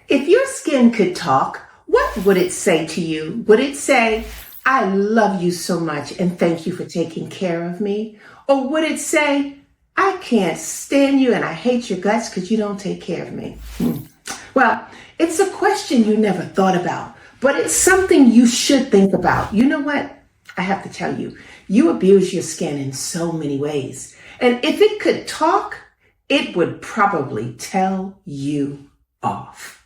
If your skin could talk, what would it say to you? Would it say, I love you so much and thank you for taking care of me? Or would it say, I can't stand you and I hate your guts because you don't take care of me? Well, it's a question you never thought about, but it's something you should think about. You know what? I have to tell you, you abuse your skin in so many ways. And if it could talk, it would probably tell you off.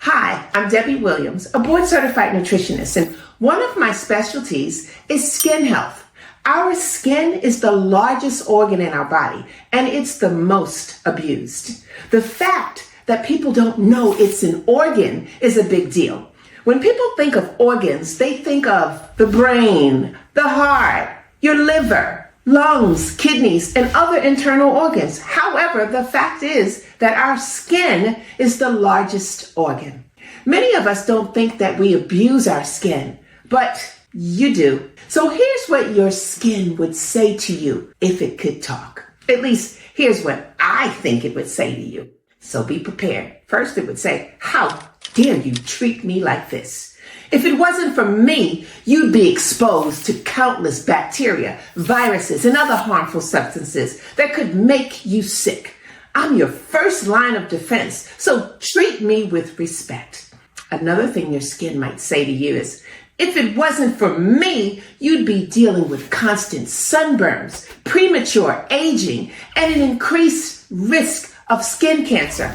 Hi, I'm Debbie Williams, a board-certified nutritionist, and one of my specialties is skin health. Our skin is the largest organ in our body, and it's the most abused. The fact that people don't know it's an organ is a big deal. When people think of organs, they think of the brain, the heart, your liver, lungs, kidneys, and other internal organs. However, the fact is that our skin is the largest organ. Many of us don't think that we abuse our skin, but you do. So here's what your skin would say to you if it could talk. At least here's what I think it would say to you. So be prepared. First, it would say, how dare you treat me like this? If it wasn't for me, you'd be exposed to countless bacteria, viruses, and other harmful substances that could make you sick. I'm your first line of defense, so treat me with respect. Another thing your skin might say to you is, if it wasn't for me, you'd be dealing with constant sunburns, premature aging, and an increased risk of skin cancer.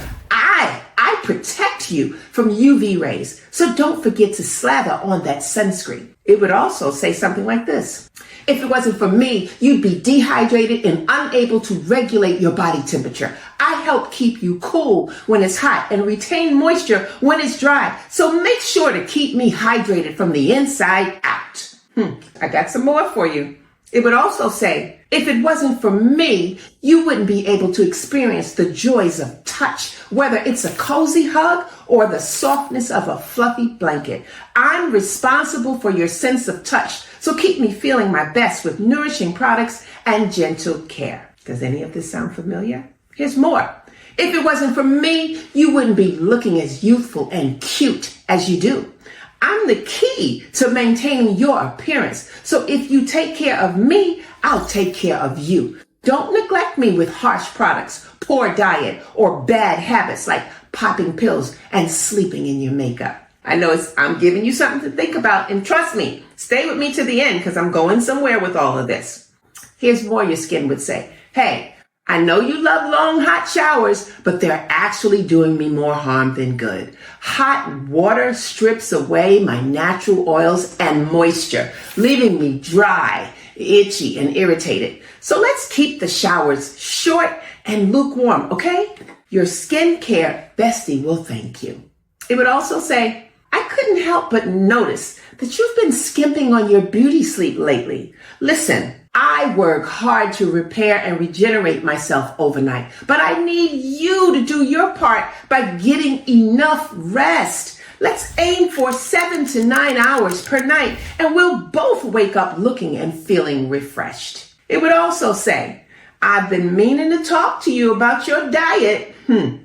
I protect you from UV rays, so don't forget to slather on that sunscreen. It would also say something like this. If it wasn't for me, you'd be dehydrated and unable to regulate your body temperature. I help keep you cool when it's hot and retain moisture when it's dry. So make sure to keep me hydrated from the inside out. I got some more for you. It would also say, if it wasn't for me, you wouldn't be able to experience the joys of touch, whether it's a cozy hug or the softness of a fluffy blanket. I'm responsible for your sense of touch, so keep me feeling my best with nourishing products and gentle care. Does any of this sound familiar? Here's more. If it wasn't for me, you wouldn't be looking as youthful and cute as you do. I'm the key to maintaining your appearance. So if you take care of me, I'll take care of you. Don't neglect me with harsh products, poor diet, or bad habits like popping pills and sleeping in your makeup. I know I'm giving you something to think about, and trust me, stay with me to the end because I'm going somewhere with all of this. Here's more your skin would say. Hey, I know you love long, hot showers, but they're actually doing me more harm than good. Hot water strips away my natural oils and moisture, leaving me dry, itchy, and irritated. So let's keep the showers short and lukewarm, okay? Your skincare bestie will thank you. It would also say, I couldn't help but notice that you've been skimping on your beauty sleep lately. Listen, I work hard to repair and regenerate myself overnight, but I need you to do your part by getting enough rest. Let's aim for 7 to 9 hours per night, and we'll both wake up looking and feeling refreshed. It would also say, I've been meaning to talk to you about your diet.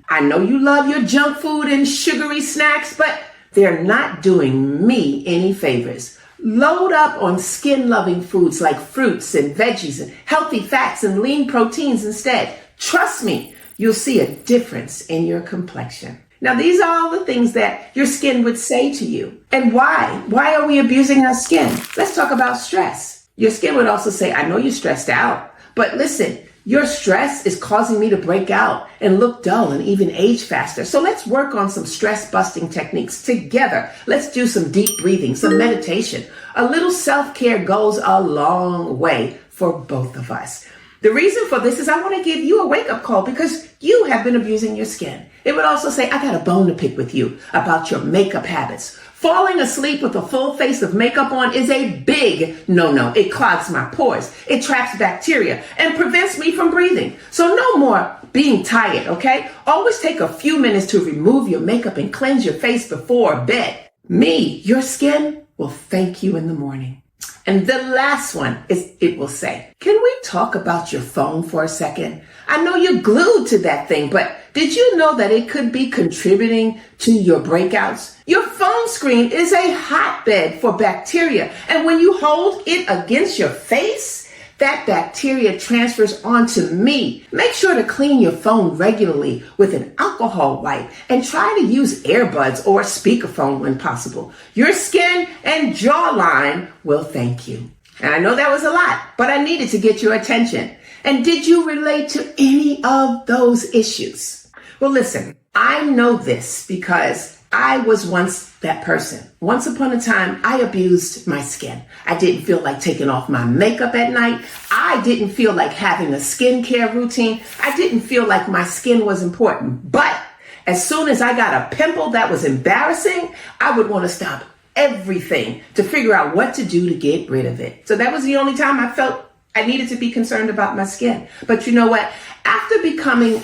I know you love your junk food and sugary snacks, but they're not doing me any favors. Load up on skin-loving foods like fruits and veggies and healthy fats and lean proteins instead. Trust me, you'll see a difference in your complexion. Now, these are all the things that your skin would say to you. And why? Why are we abusing our skin? Let's talk about stress. Your skin would also say, I know you're stressed out, but listen, your stress is causing me to break out and look dull and even age faster. So let's work on some stress-busting techniques together. Let's do some deep breathing, some meditation. A little self-care goes a long way for both of us. The reason for this is I want to give you a wake-up call because you have been abusing your skin. It would also say, I got a bone to pick with you about your makeup habits. Falling asleep with a full face of makeup on is a big no-no. It clogs my pores, it traps bacteria, and prevents me from breathing. So no more being tired, okay? Always take a few minutes to remove your makeup and cleanse your face before bed. Your skin will thank you in the morning. And the last one is, it will say, can we talk about your phone for a second? I know you're glued to that thing, but did you know that it could be contributing to your breakouts? Your phone screen is a hotbed for bacteria. And when you hold it against your face, that bacteria transfers onto me. Make sure to clean your phone regularly with an alcohol wipe and try to use earbuds or speakerphone when possible. Your skin and jawline will thank you. And I know that was a lot, but I needed to get your attention. And did you relate to any of those issues? Well, listen, I know this because I was once that person. Once upon a time, I abused my skin. I didn't feel like taking off my makeup at night. I didn't feel like having a skincare routine. I didn't feel like my skin was important. But as soon as I got a pimple that was embarrassing, I would want to stop everything to figure out what to do to get rid of it. So that was the only time I felt I needed to be concerned about my skin. But you know what? After becoming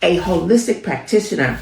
a holistic practitioner,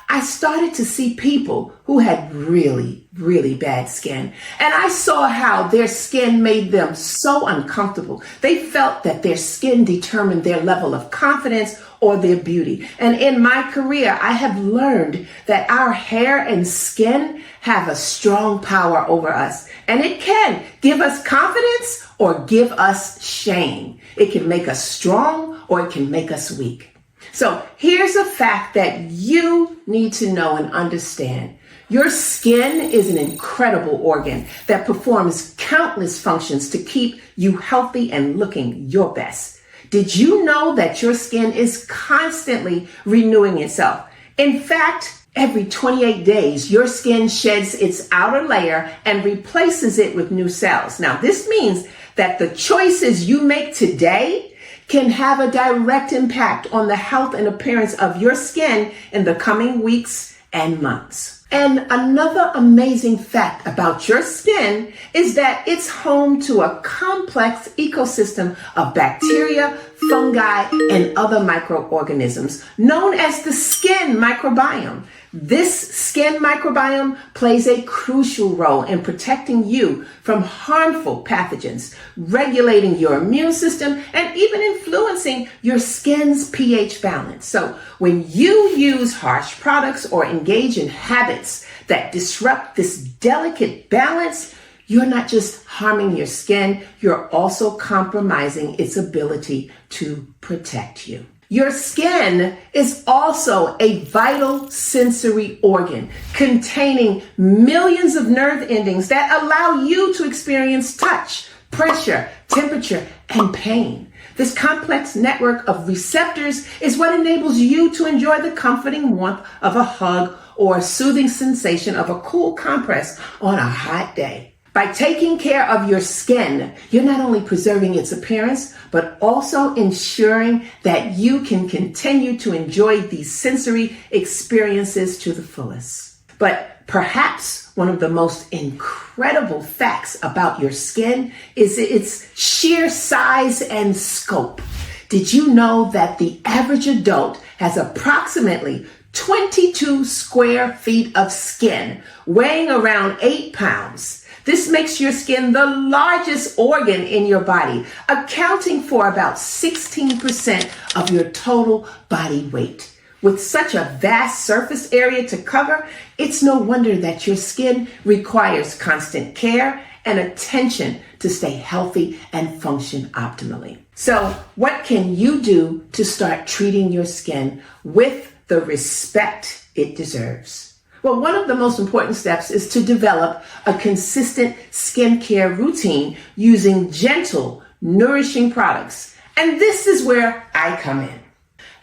I started to see people who had really, really bad skin. And I saw how their skin made them so uncomfortable. They felt that their skin determined their level of confidence or their beauty. And in my career, I have learned that our hair and skin have a strong power over us. And it can give us confidence or give us shame. It can make us strong or it can make us weak. So here's a fact that you need to know and understand. Your skin is an incredible organ that performs countless functions to keep you healthy and looking your best. Did you know that your skin is constantly renewing itself? In fact, every 28 days, your skin sheds its outer layer and replaces it with new cells. Now, this means that the choices you make today can have a direct impact on the health and appearance of your skin in the coming weeks and months. And another amazing fact about your skin is that it's home to a complex ecosystem of bacteria, fungi, and other microorganisms known as the skin microbiome. This skin microbiome plays a crucial role in protecting you from harmful pathogens, regulating your immune system, and even influencing your skin's pH balance. So when you use harsh products or engage in habits that disrupt this delicate balance, you're not just harming your skin, you're also compromising its ability to protect you. Your skin is also a vital sensory organ containing millions of nerve endings that allow you to experience touch, pressure, temperature, and pain. This complex network of receptors is what enables you to enjoy the comforting warmth of a hug or a soothing sensation of a cool compress on a hot day. By taking care of your skin, you're not only preserving its appearance, but also ensuring that you can continue to enjoy these sensory experiences to the fullest. But perhaps one of the most incredible facts about your skin is its sheer size and scope. Did you know that the average adult has approximately 22 square feet of skin, weighing around 8 pounds? This makes your skin the largest organ in your body, accounting for about 16% of your total body weight. With such a vast surface area to cover, it's no wonder that your skin requires constant care and attention to stay healthy and function optimally. So, what can you do to start treating your skin with the respect it deserves? Well, one of the most important steps is to develop a consistent skincare routine using gentle, nourishing products. And this is where I come in.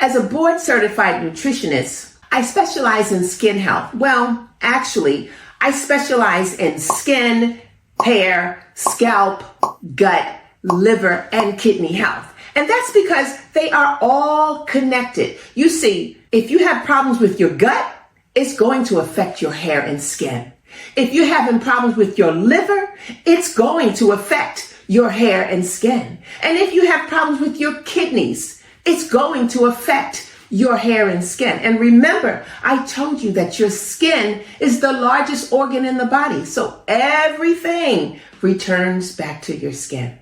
As a board-certified nutritionist, I specialize in skin health. Well, actually, I specialize in skin, hair, scalp, gut, liver, and kidney health. And that's because they are all connected. You see, if you have problems with your gut, it's going to affect your hair and skin. If you're having problems with your liver, it's going to affect your hair and skin. And if you have problems with your kidneys, it's going to affect your hair and skin. And remember, I told you that your skin is the largest organ in the body. So everything returns back to your skin.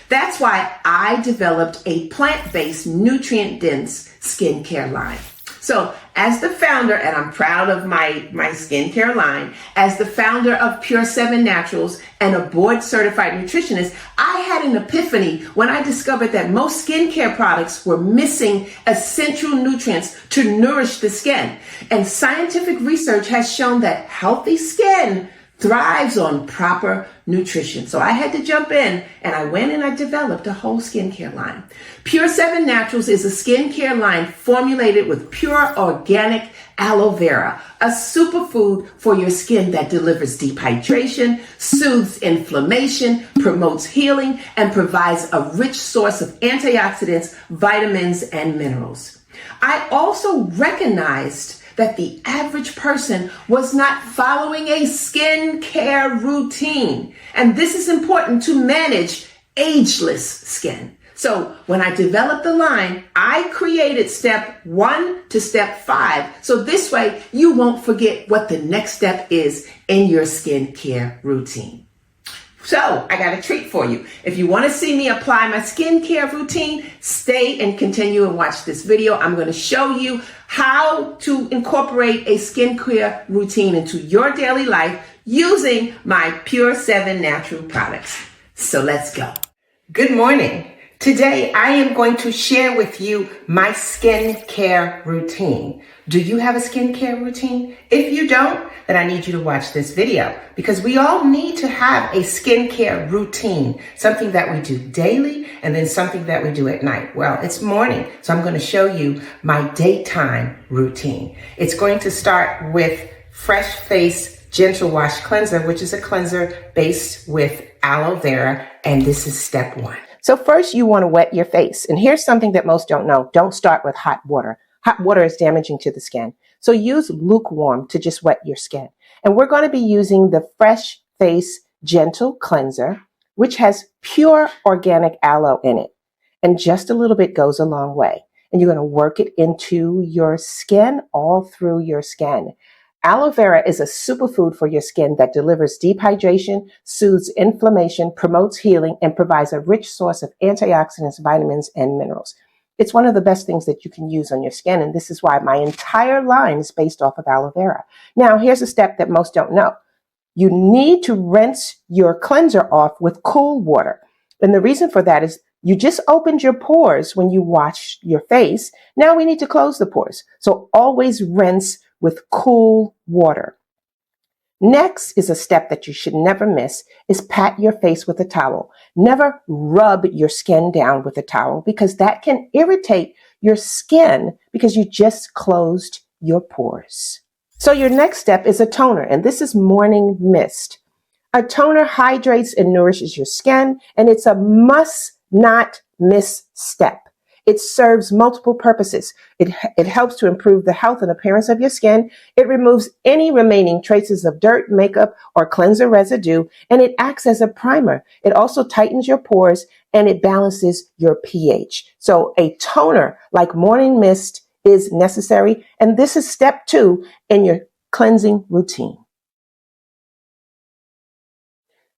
That's why I developed a plant-based, nutrient-dense skincare line. So as the founder, and I'm proud of my skincare line, as the founder of Pure 7 Naturals and a board certified nutritionist, I had an epiphany when I discovered that most skincare products were missing essential nutrients to nourish the skin. And scientific research has shown that healthy skin thrives on proper nutrition. So I had to jump in and I went and I developed a whole skincare line. Pure 7 Naturals is a skincare line formulated with pure organic aloe vera, a superfood for your skin that delivers deep hydration, soothes inflammation, promotes healing, and provides a rich source of antioxidants, vitamins, and minerals. I also recognized that the average person was not following a skincare routine. And this is important to manage ageless skin. So when I developed the line, I created step 1 to step 5. So this way you won't forget what the next step is in your skincare routine. So I got a treat for you. If you want to see me apply my skincare routine, stay and continue and watch this video. I'm going to show you how to incorporate a skincare routine into your daily life using my Pure 7 natural products. So let's go. Good morning. Today, I am going to share with you my skincare routine. Do you have a skincare routine? If you don't, then I need you to watch this video because we all need to have a skincare routine, something that we do daily and then something that we do at night. Well, it's morning, so I'm going to show you my daytime routine. It's going to start with Fresh Face Gentle Wash Cleanser, which is a cleanser based with aloe vera, and this is step 1. So first you want to wet your face. And here's something that most don't know. Don't start with hot water. Hot water is damaging to the skin. So use lukewarm to just wet your skin. And we're going to be using the Fresh Face Gentle Cleanser, which has pure organic aloe in it. And just a little bit goes a long way. And you're going to work it into your skin, all through your skin. Aloe vera is a superfood for your skin that delivers deep hydration, soothes inflammation, promotes healing, and provides a rich source of antioxidants, vitamins, and minerals. It's one of the best things that you can use on your skin, and this is why my entire line is based off of aloe vera. Now, here's a step that most don't know. You need to rinse your cleanser off with cool water. And the reason for that is you just opened your pores when you washed your face. Now we need to close the pores. So always rinse with cool water. Next is a step that you should never miss is pat your face with a towel. Never rub your skin down with a towel because that can irritate your skin because you just closed your pores. So your next step is a toner, and this is morning mist. A toner hydrates and nourishes your skin, and it's a must not miss step. It serves multiple purposes. It helps to improve the health and appearance of your skin. It removes any remaining traces of dirt, makeup, or cleanser residue, and it acts as a primer. It also tightens your pores, and it balances your pH. So a toner like morning mist is necessary, and this is step 2 in your cleansing routine.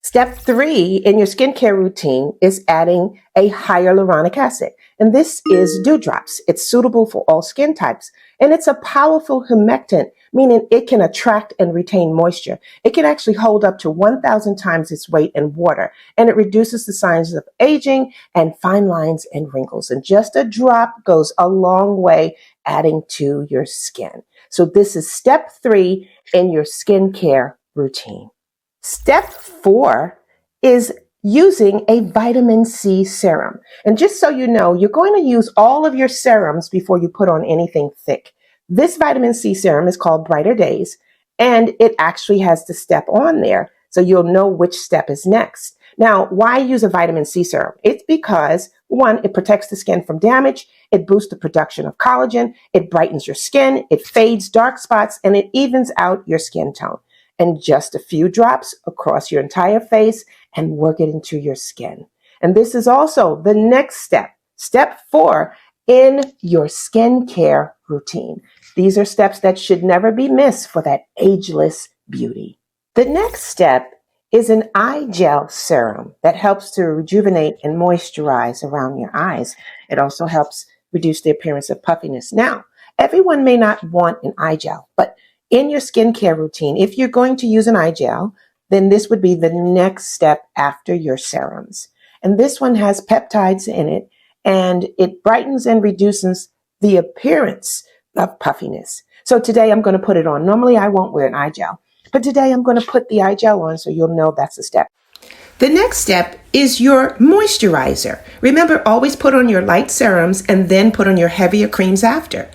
Step 3 in your skincare routine is adding a hyaluronic acid. And this is dewdrops. It's suitable for all skin types. And it's a powerful humectant, meaning it can attract and retain moisture. It can actually hold up to 1,000 times its weight in water. And it reduces the signs of aging and fine lines and wrinkles. And just a drop goes a long way adding to your skin. So this is step 3 in your skincare routine. Step 4 is using a vitamin C serum. And just so you know, you're going to use all of your serums before you put on anything thick. This vitamin C serum is called Brighter Days, and it actually has the step on there, so you'll know which step is next. Now, why use a vitamin C serum? It's because, 1, it protects the skin from damage, it boosts the production of collagen, it brightens your skin, it fades dark spots, and it evens out your skin tone. And just a few drops across your entire face and work it into your skin. And this is also the next step. Step 4 in your skincare routine. These are steps that should never be missed for that ageless beauty. The next step is an eye gel serum that helps to rejuvenate and moisturize around your eyes. It also helps reduce the appearance of puffiness. Now, everyone may not want an eye gel, but in your skincare routine, if you're going to use an eye gel, then this would be the next step after your serums. And this one has peptides in it, and it brightens and reduces the appearance of puffiness. So today I'm going to put it on. Normally I won't wear an eye gel, but today I'm going to put the eye gel on so you'll know that's a step. The next step is your moisturizer. Remember, always put on your light serums and then put on your heavier creams after.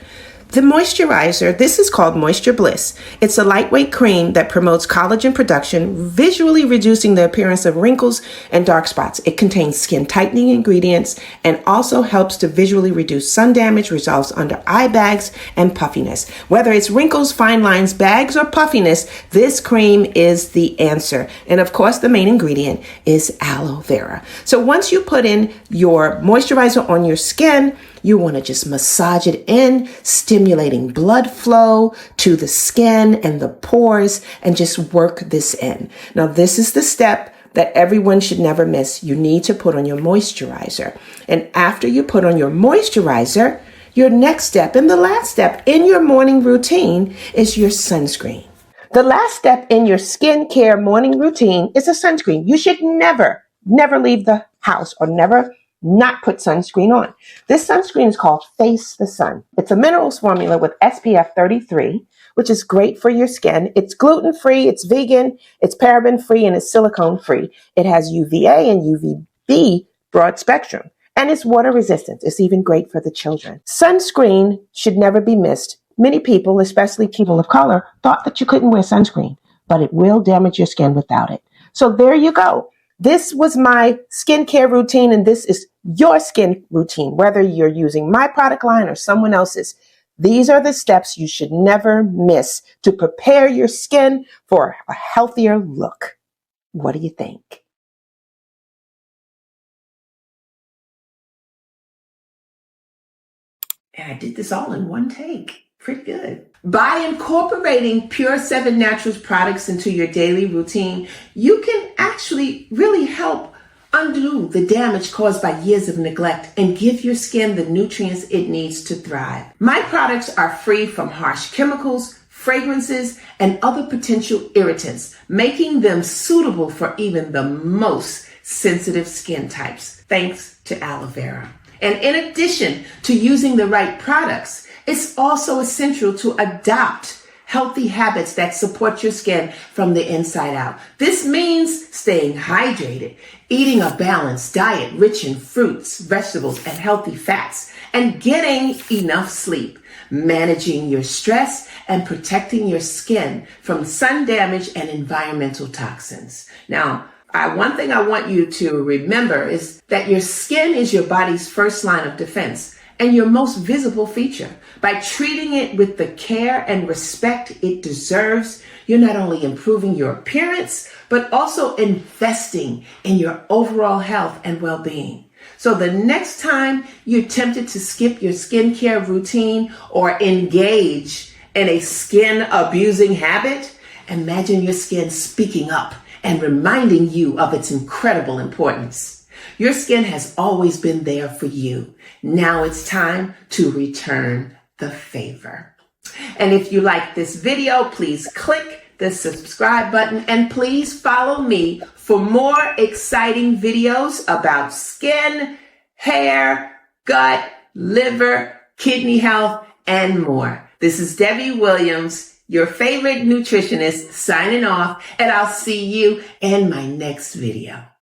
The moisturizer, this is called Moisture Bliss. It's a lightweight cream that promotes collagen production, visually reducing the appearance of wrinkles and dark spots. It contains skin tightening ingredients and also helps to visually reduce sun damage, resolves under eye bags and puffiness. Whether it's wrinkles, fine lines, bags, or puffiness, this cream is the answer. And of course, the main ingredient is aloe vera. So once you put in your moisturizer on your skin, you want to just massage it in, stimulating blood flow to the skin and the pores, and just work this in. Now, this is the step that everyone should never miss. You need to put on your moisturizer. And after you put on your moisturizer, your next step and the last step in your morning routine is your sunscreen. The last step in your skincare morning routine is a sunscreen. You should never leave the house or never not put sunscreen on. This sunscreen is called Face the Sun. It's a minerals formula with SPF 33, which is great for your skin. It's gluten-free, it's vegan, it's paraben-free, and it's silicone-free. It has UVA and UVB broad spectrum, and it's water resistant. It's even great for the children. Sunscreen should never be missed. Many people, especially people of color, thought that you couldn't wear sunscreen, but it will damage your skin without it. So there you go. This was my skincare routine, and this is your skin routine, whether you're using my product line or someone else's. These are the steps you should never miss to prepare your skin for a healthier look. What do you think? And I did this all in one take. Pretty good. By incorporating Pure 7 Naturals products into your daily routine, you can actually really help undo the damage caused by years of neglect and give your skin the nutrients it needs to thrive. My products are free from harsh chemicals, fragrances, and other potential irritants, making them suitable for even the most sensitive skin types, thanks to aloe vera. And in addition to using the right products, it's also essential to adopt healthy habits that support your skin from the inside out. This means staying hydrated, eating a balanced diet rich in fruits, vegetables, and healthy fats, and getting enough sleep, managing your stress, and protecting your skin from sun damage and environmental toxins. Now, one thing I want you to remember is that your skin is your body's first line of defense and your most visible feature. By treating it with the care and respect it deserves, you're not only improving your appearance, but also investing in your overall health and well-being. So the next time you're tempted to skip your skincare routine or engage in a skin-abusing habit, imagine your skin speaking up and reminding you of its incredible importance. Your skin has always been there for you. Now it's time to return the favor. And if you like this video, please click the subscribe button and please follow me for more exciting videos about skin, hair, gut, liver, kidney health, and more. This is Debbie Williams, your favorite nutritionist, signing off, and I'll see you in my next video.